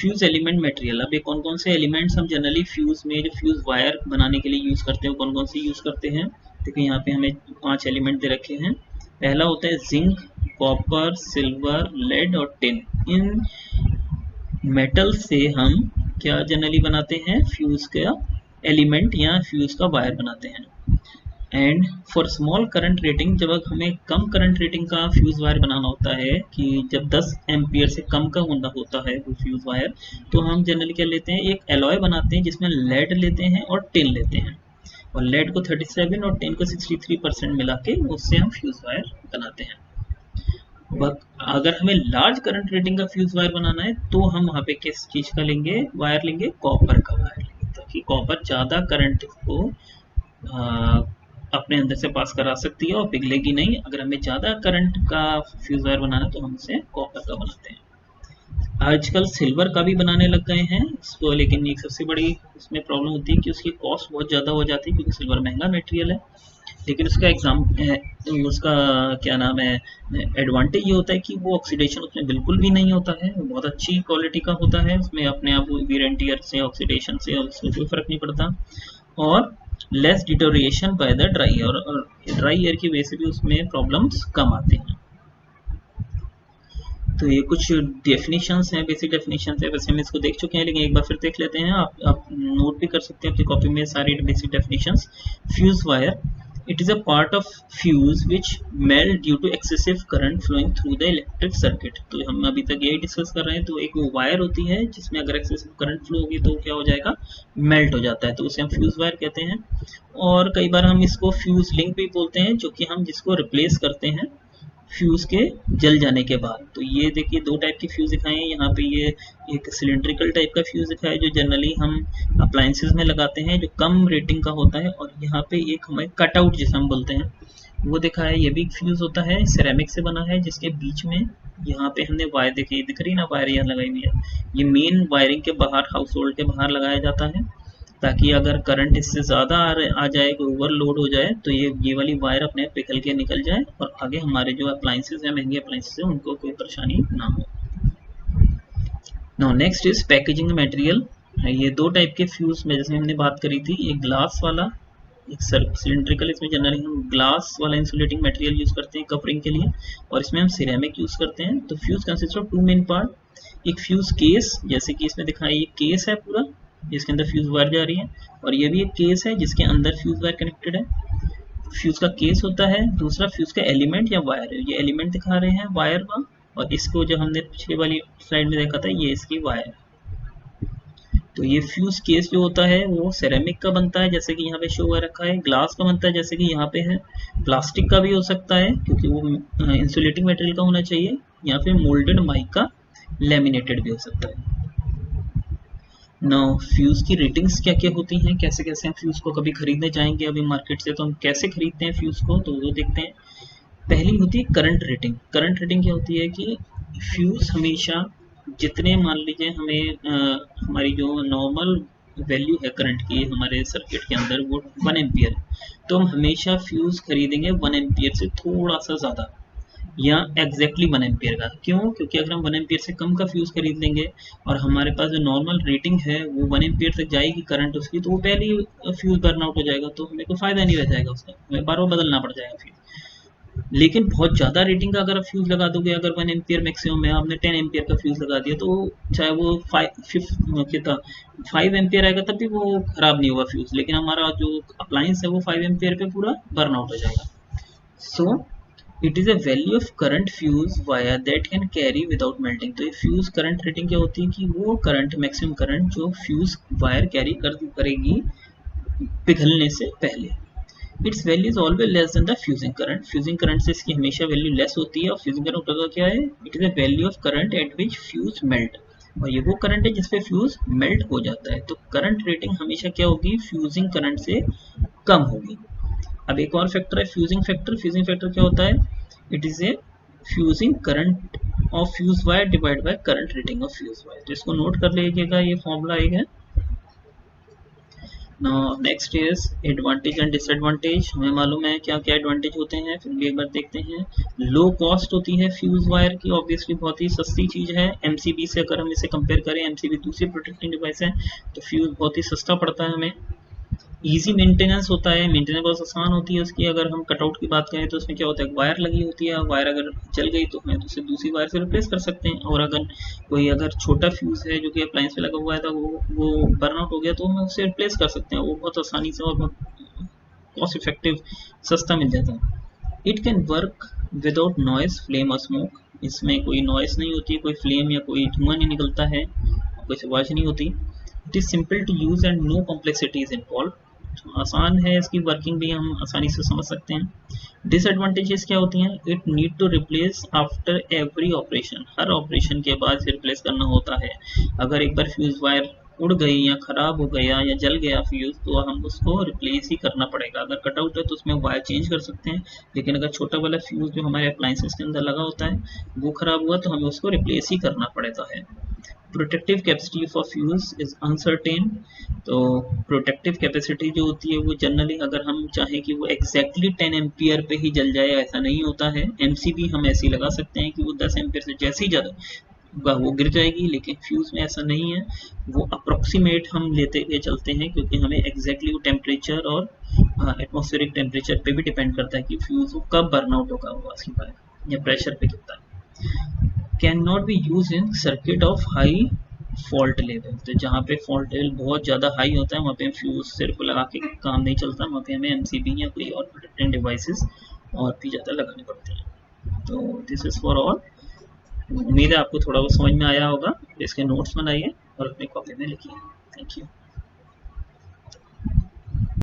Fuse element material. अब ये कौन कौन से एलिमेंट्स हम जनरली फ्यूज में जो फ्यूज वायर बनाने के लिए यूज करते हैं, कौन कौन से यूज करते हैं। देखिए यहाँ पे हमें 5 एलिमेंट दे रखे हैं। पहला होता है जिंक, कॉपर, सिल्वर, लेड और टिन। इन मेटल से हम क्या जनरली बनाते हैं, फ्यूज का एलिमेंट या फ्यूज का वायर बनाते हैं। And for small current rating, जब हमें कम करंट रेटिंग का फ्यूज वायर बनाना होता है कि जब 10 एम्पियर से कम का होता है वो फ्यूज वायर, तो हम जनरली क्या लेते हैं, एक एलॉय बनाते हैं जिसमें लेड लेते हैं और टिन लेते हैं, और लेड को 37 और टिन को 63% मिला के उससे हम फ्यूज वायर बनाते हैं। अगर हमें लार्ज करंट रेटिंग का फ्यूज वायर बनाना है तो हम वहाँ पे किस चीज़ का लेंगे, वायर लेंगे, कॉपर का वायर लेंगे, ताकि कॉपर ज़्यादा करंट को अपने अंदर से पास करा सकती है और पिघलेगी नहीं। अगर हमें ज़्यादा करंट का फ्यूज वायर बनाना है तो हम उसे कॉपर का बनाते हैं। आजकल सिल्वर का भी बनाने लग गए हैं इसको, लेकिन एक सबसे बड़ी उसमें प्रॉब्लम होती है कि उसकी कॉस्ट बहुत ज़्यादा हो जाती है, क्योंकि सिल्वर महंगा मटेरियल है। लेकिन उसका क्या नाम है, एडवांटेज ये होता है कि वो ऑक्सीडेशन उसमें बिल्कुल भी नहीं होता है, बहुत अच्छी क्वालिटी का होता है, उसमें अपने आप वीर एंड टियर से, ऑक्सीडेशन से उसमें कोई फर्क नहीं पड़ता, और less deterioration by the dry air, और ड्राई एयर की वजह से भी उसमें प्रॉब्लम्स कम आते हैं। तो ये कुछ डेफिनेशंस हैं, बेसिक डेफिनेशंस है, वैसे हम इसको देख चुके हैं लेकिन एक बार फिर देख लेते हैं। आप नोट भी कर सकते हैं अपनी कॉपी में सारी basic definitions. Fuse wire, it is a part of fuse which melt due to excessive current flowing through the electric circuit। तो हम अभी तक यही डिस्कस कर रहे हैं। तो एक वो वायर होती है जिसमें अगर excessive current flow होगी तो क्या हो जाएगा, मेल्ट हो जाता है, तो उसे हम फ्यूज वायर कहते हैं। और कई बार हम इसको फ्यूज लिंक भी बोलते हैं, जो कि हम जिसको रिप्लेस करते हैं फ्यूज के जल जाने के बाद। तो ये देखिए 2 टाइप की फ्यूज दिखाए हैं यहाँ पे। ये एक सिलेंड्रिकल टाइप का फ्यूज दिखाया है जो जनरली हम अप्लायंसेस में लगाते हैं, जो कम रेटिंग का होता है, और यहाँ पे एक हमें कटआउट जिसे हम बोलते हैं वो दिखा है। ये भी फ्यूज होता है, सिरेमिक से बना है, जिसके बीच में यहाँ पे हमने वायर दिख रही ना, वायर यहाँ लगाई हुई है। ये मेन वायरिंग के बाहर, हाउस होल्ड के बाहर लगाया जाता है, ताकि अगर करंट इससे ज़्यादा आ जाए, कोई ओवरलोड हो जाए, तो ये वाली वायर अपने पिघल के निकल जाए और आगे हमारे जो अप्लायंसेस हैं, महंगे अप्लायंसेस हैं, उनको कोई परेशानी ना हो। Now next is packaging material. ये 2 टाइप के फ्यूज में जैसे हमने बात करी थी, एक ग्लास वाला, एक सिलिंड्रिकल। इसमें जनरली हम ग्लास वाला इंसुलेटिंग मटेरियल यूज करते हैं कवरिंग के लिए, और इसमें हम सिरेमिक यूज करते हैं। तो fuse consist of 2 main part. एक फ्यूज केस, जैसे कि इसमें दिखाई, ये केस है पूरा जिसके अंदर फ्यूज वायर जा रही है, और ये भी एक केस है जिसके अंदर फ्यूज वायर कनेक्टेड है। फ्यूज का केस होता है। दूसरा फ्यूज का एलिमेंट या वायर है, ये एलिमेंट दिखा रहे हैं वायर का, और इसको जो हमने पिछली वाली स्लाइड में देखा था ये इसकी वायर। तो ये फ्यूज केस जो होता है वो सिरेमिक का बनता है, जैसे कि यहाँ पे शो हुआ रखा है। ग्लास का बनता है जैसे कि यहाँ पे है। प्लास्टिक का भी हो सकता है क्योंकि वो इंसुलेटिंग मटेरियल का होना चाहिए, या फिर मोल्डेड माइक का लैमिनेटेड भी हो सकता है। नाउ फ्यूज की रेटिंग्स क्या क्या होती हैं, कैसे कैसे हम फ्यूज को कभी खरीदने जाएंगे अभी मार्केट से, तो हम कैसे खरीदते हैं फ्यूज को, तो वो देखते हैं। पहली होती है करंट रेटिंग। करंट रेटिंग क्या होती है कि फ्यूज हमेशा जितने, मान लीजिए हमें हमारी जो नॉर्मल वैल्यू है करंट की हमारे सर्किट के अंदर वो 1 एम्पियर, तो हम हमेशा फ्यूज खरीदेंगे 1 एम्पियर से थोड़ा सा ज़्यादा, या एग्जैक्टली 1 एम्पियर का। क्यों? क्योंकि अगर हम 1 एम्पियर से कम का फ्यूज खरीद लेंगे और हमारे पास जो नॉर्मल रेटिंग है वो 1 एम्पियर तक जाएगी करंट उसकी, तो वो पहले ही फ्यूज बर्न आउट हो जाएगा, तो हमें कोई फायदा नहीं रह जाएगा उसका, हमें बार बार बदलना पड़ जाएगा फ्यूज। लेकिन बहुत ज़्यादा रेटिंग का अगर आप फ्यूज लगा दोगे, अगर 1 एम्पियर मैक्सिमम में आपने 10 एम्पियर का फ्यूज लगा दिया, तो चाहे वो 5 एम्पियर आएगा तब भी वो खराब नहीं होगा फ्यूज, लेकिन हमारा जो अप्लायंस है वो 5 एम्पियर पे पूरा बर्न आउट हो जाएगा। So it is a value of current fuse wire that can carry without melting. तो ये फ्यूज करंट रेटिंग क्या होती है कि वो करंट, मैक्सिमम करंट जो फ्यूज वायर कैरी करेगी पिघलने से पहले। It's value is always less than the fusing current. Fusing current से इसकी हमेशा वैल्यू लेस होती है, और फ्यूजिंग करंट का क्या है, it is a value of current eight which fuse melt, और ये वो करंट है जिसपे फ्यूज मेल्ट हो जाता है। तो करंट रेटिंग हमेशा क्या होगी, फ्यूजिंग करंट से कम होगी। अब एक और फैक्टर है फ्यूजिंग फैक्टर। फ्यूजिंग फैक्टर क्या होता है, it is a fusing current of fuse wire divide by current rating of fuse wire. तो इसको नोट कर लीजिएगा, ये फॉर्मूला एक है। Now next is advantage and disadvantage. हमें मालूम है क्या क्या एडवांटेज होते हैं, फिर भी एक बार देखते हैं। लो कॉस्ट होती है फ्यूज वायर की, ऑब्वियसली बहुत ही सस्ती चीज़ है एमसीबी से। अगर हम इसे कंपेयर करें, एमसीबी दूसरी प्रोटेक्टिंग डिवाइस है, तो फ्यूज बहुत ही सस्ता पड़ता है हमें। इजी मेंटेनेंस होता है, मेंटेनेंस बहुत आसान होती है उसकी। अगर हम कटआउट की बात करें तो उसमें क्या होता है, वायर लगी होती है, वायर अगर जल गई तो हमें उसे दूसरी वायर से रिप्लेस कर सकते हैं। और अगर छोटा फ्यूज़ है जो कि अप्लायंस पे लगा हुआ था, वो बर्न आउट हो गया तो हम उसे रिप्लेस कर सकते हैं, वो बहुत आसानी से और बहुत कॉस्ट इफेक्टिव सस्ता मिल जाता है। It can work without noise, flame और स्मोक। इसमें कोई नॉइस नहीं होती, कोई फ्लेम या कोई धुआं नहीं निकलता है, कोई आवाज़ नहीं होती। It is simple to use and no complexities involve. आसान है, इसकी वर्किंग भी हम आसानी से समझ सकते हैं। डिसएडवांटेजेस क्या होती हैं, it need to replace after every operation. हर ऑपरेशन के बाद रिप्लेस करना होता है। अगर एक बार फ्यूज वायर उड़ गई या खराब हो गया या जल गया फ्यूज, तो हम उसको रिप्लेस ही करना पड़ेगा। अगर कटआउट है तो उसमें वायर चेंज कर सकते हैं, लेकिन अगर छोटा वाला फ्यूज जो हमारे अप्लायंसेस के अंदर लगा होता है वो खराब हुआ तो हमें उसको रिप्लेस ही करना पड़ता है। Protective capacity of fuse is uncertain. तो प्रोटेक्टिव कैपेसिटी जो होती है वो जनरली, अगर हम चाहें कि वो एग्जैक्टली 10 एम्पियर पे ही जल जाए, ऐसा नहीं होता है। एमसीबी हम ऐसे लगा सकते हैं कि वो 10 एम्पियर से जैसे ही ज़्यादा वो गिर जाएगी, लेकिन फ्यूज में ऐसा नहीं है। वो अप्रोक्सीमेट हम लेते हुए चलते हैं, क्योंकि हमें एग्जैक्टली वो टेम्परेचर और एटमॉस्फेरिक टेम्परेचर पे भी डिपेंड करता है कि फ्यूज कब बर्न आउट होगा वो उसकी बारे, या प्रेशर पे कितना है। Can not be use in circuit of high fault level. तो जहाँ पे फॉल्ट लेवल बहुत ज़्यादा हाई होता है वहाँ पे फ्यूज सिर्फ लगा के काम नहीं चलता, वहाँ पे हमें एमसीबी या कोई और प्रोटेक्टिंग डिवाइसेस और भी ज़्यादा लगाने पड़ते हैं। तो दिस इज़ फॉर ऑल। उम्मीद है आपको थोड़ा बहुत समझ में आया होगा। इसके नोट्स बनाइए और अपनी कॉपी में लिखिए। Thank you.